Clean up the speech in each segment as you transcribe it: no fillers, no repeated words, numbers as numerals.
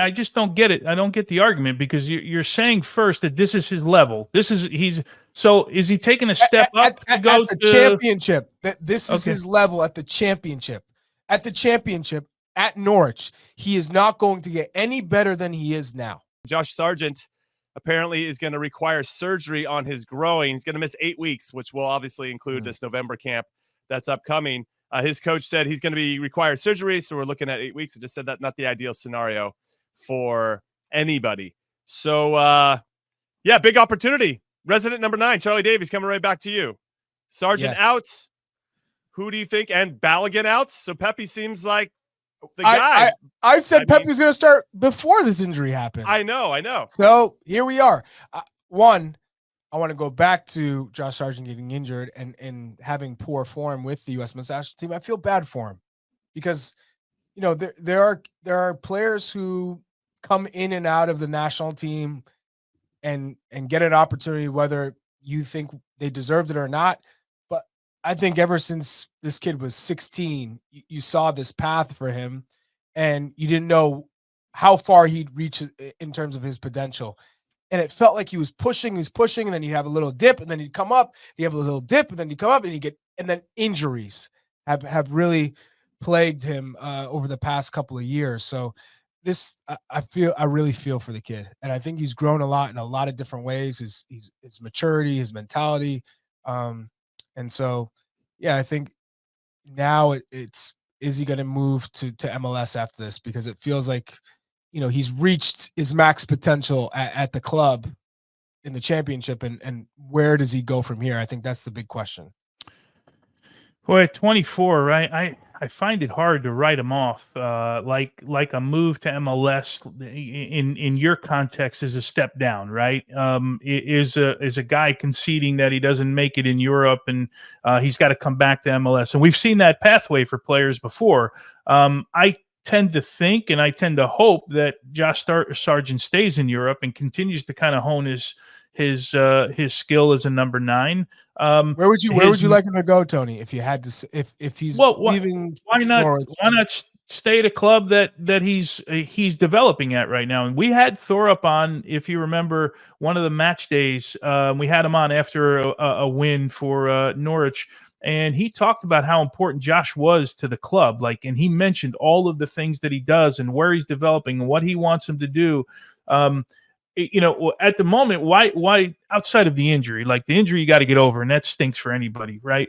I just don't get it. I don't get the argument because you're saying first that this is his level. So is he taking a step up to go at the to championship? This is his level at the championship. At the championship at Norwich, he is not going to get any better than he is now. Josh Sargent apparently is going to require surgery on his groin. He's going to miss 8 weeks, which will obviously include this November camp that's upcoming. His coach said he's going to require surgery, so we're looking at 8 weeks. I just said that not the ideal scenario for anybody. So, yeah, big opportunity. Resident number 9, Charlie Davies, coming right back to you. Sargent out. Who do you think? And Balogun out. So Pepe seems like the guy. I said Pepe was going to start before this injury happened. I know. So here we are. One, I want to go back to Josh Sargent getting injured and having poor form with the U.S. men's national team. I feel bad for him because, there are players who come in and out of the national team and get an opportunity, whether you think they deserved it or not. But I think ever since this kid was 16, you saw this path for him and you didn't know how far he'd reach in terms of his potential. And it felt like he was pushing, and then he'd have a little dip, and then he'd come up. He'd have a little dip, and then he'd come up, and then injuries have really plagued him over the past couple of years. So I really feel for the kid, and I think he's grown a lot in a lot of different ways. His maturity, his mentality, and so yeah, I think now is he going to move to MLS after this, because it feels like he's reached his max potential at the club in the championship, and where does he go from here? I think that's the big question. Well, at 24, right? I find it hard to write him off. Like a move to MLS in your context is a step down, right? Is a guy conceding that he doesn't make it in Europe and he's got to come back to MLS, and we've seen that pathway for players before. I tend to think and I tend to hope that Josh Sargent stays in Europe and continues to kind of hone his skill as a number 9. Where would you like him to go, Tony? If you had to, if he's leaving, why not stay at a club that he's developing at right now? And we had Thorup on, if you remember, one of the match days. We had him on after a win for Norwich. And he talked about how important Josh was to the club. And he mentioned all of the things that he does and where he's developing and what he wants him to do. At the moment, why outside of the injury, the injury you got to get over, and that stinks for anybody, right?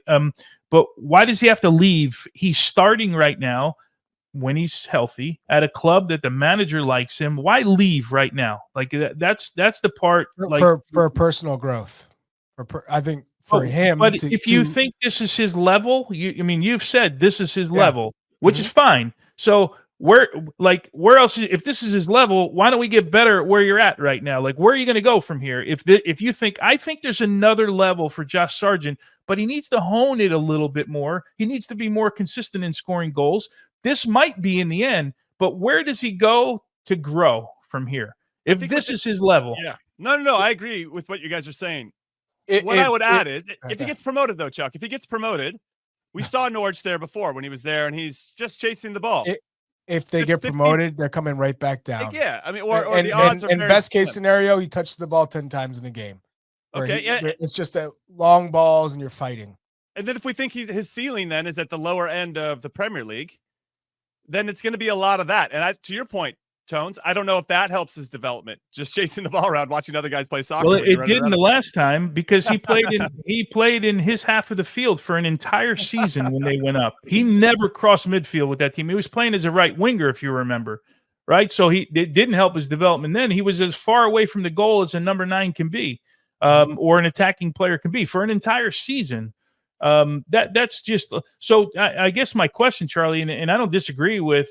But why does he have to leave? He's starting right now when he's healthy at a club that the manager likes him. Why leave right now? That's the part for personal growth. I think. For him, but if you think this is his level, you've said this is his level, which is fine. So where else? If this is his level, why don't we get better at where you're at right now? Where are you going to go from here? If you think, I think there's another level for Josh Sargent, but he needs to hone it a little bit more. He needs to be more consistent in scoring goals. This might be in the end, but where does he go to grow from here? If this is his level, no, I agree with what you guys are saying. I would add is if he gets promoted, though, Chuck, if he gets promoted, we saw Norwich there before when he was there, and he's just chasing the ball. If they get promoted, they're coming right back down. Or the odds are in best case scenario, he touches the ball 10 times in a game. It's just long balls and you're fighting. And then if we think his ceiling then is at the lower end of the Premier League, then it's going to be a lot of that. And to your point, Tones, I don't know if that helps his development, just chasing the ball around, watching other guys play soccer. Well, it didn't the last time because he played in his half of the field for an entire season when they went up. He never crossed midfield with that team. He was playing as a right winger, if you remember, right? So it didn't help his development. Then he was as far away from the goal as a number 9 can be, or an attacking player can be for an entire season. That's just so. I guess my question, Charlie, and I don't disagree with.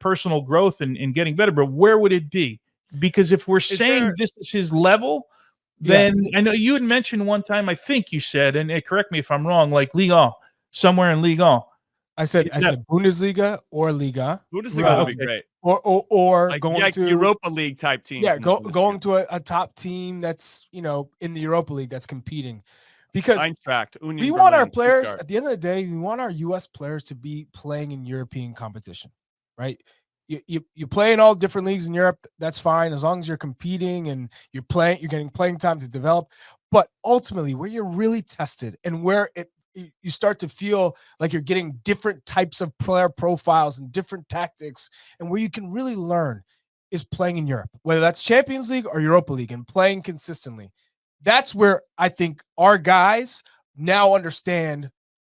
Personal growth and getting better, but where would it be? Because if we're saying this is his level, then I know you had mentioned one time, I think you said, and correct me if I'm wrong, Ligue 1, somewhere in Ligue 1. I said Bundesliga or Liga. Bundesliga would be great. Or going to Europa League type teams. Yeah, going to a top team that's in the Europa League that's competing. Because we want our players, at the end of the day, we want our U.S. players to be playing in European competition, right? you play in all different leagues in Europe. That's fine as long as you're competing and you're getting playing time to develop. But ultimately, where you're really tested and where you start to feel like you're getting different types of player profiles and different tactics, and where you can really learn is playing in Europe, whether that's Champions League or Europa League, and playing consistently. That's where I think our guys now understand,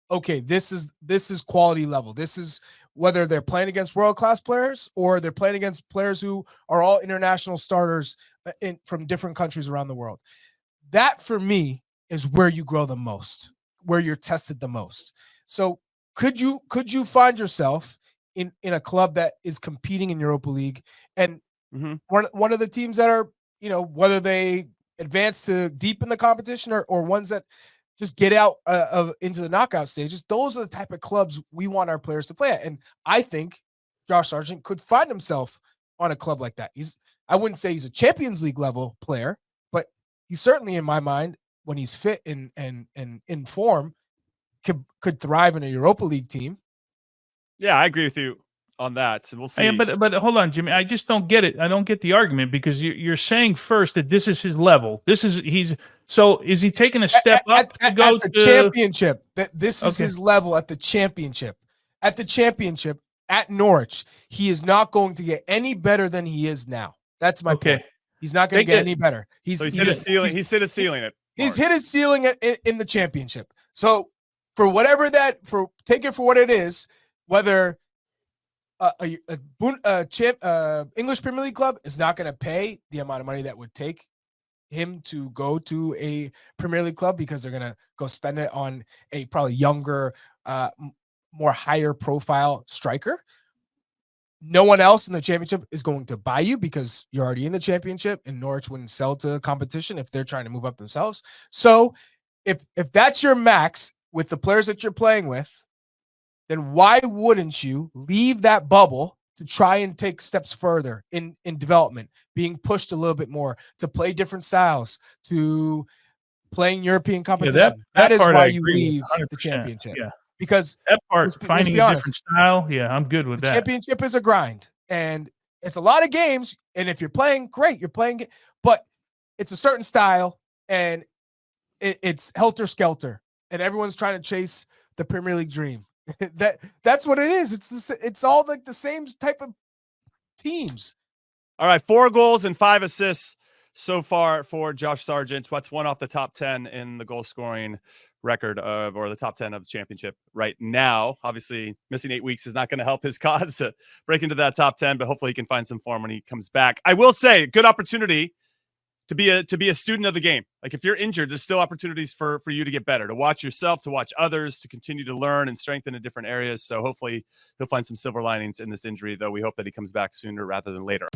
okay, this is quality level. This is whether they're playing against world-class players or they're playing against players who are all international starters from different countries around the world. That, for me, is where you grow the most, where you're tested the most. So could you find yourself in a club that is competing in Europa League and one of the teams that are, whether they advance to deep in the competition or ones that just get out into the knockout stages, those are the type of clubs we want our players to play at. And I think Josh Sargent could find himself on a club like that. I wouldn't say he's a Champions League level player, but he's certainly, in my mind, when he's fit and in form, could thrive in a Europa League team. Yeah, I agree with you on that. We'll see. Yeah, but hold on, Jimmy. I just don't get it. I don't get the argument, because you're saying first that this is his level. So is he taking a step up to go to the to championship? That this is his level at the championship. At the championship at Norwich, he is not going to get any better than he is now. That's my point. He's not going to get any better. He's hit his ceiling. He's hit his ceiling. He's hit his ceiling in the championship. So for whatever take it for what it is, whether English Premier League club is not going to pay the amount of money that would take him to go to a Premier League club, because they're going to go spend it on a probably younger, more higher profile striker. No one else in the championship is going to buy you because you're already in the championship, and Norwich wouldn't sell to competition if they're trying to move up themselves. So if that's your max with the players that you're playing with, then why wouldn't you leave that bubble to try and take steps further in development, being pushed a little bit more to play different styles, to playing European competition? That is why you leave the championship. Yeah. Because that part, finding a different style, I'm good with that. Championship is a grind, and it's a lot of games. And if you're playing, great, you're playing, but it's a certain style, and it's helter skelter, and everyone's trying to chase the Premier League dream. That's what it is. It's all like the same type of teams. All right, 4 goals and 5 assists so far for Josh Sargent. That's one off the top 10 in the goal scoring record or the top 10 of the championship right now. Obviously, missing 8 weeks is not going to help his cause to break into that top 10, but hopefully he can find some form when he comes back. I will say, good opportunity to be a student of the game. Like, if you're injured, there's still opportunities for you to get better, to watch yourself, to watch others, to continue to learn and strengthen in different areas. So hopefully he'll find some silver linings in this injury, though we hope that he comes back sooner rather than later.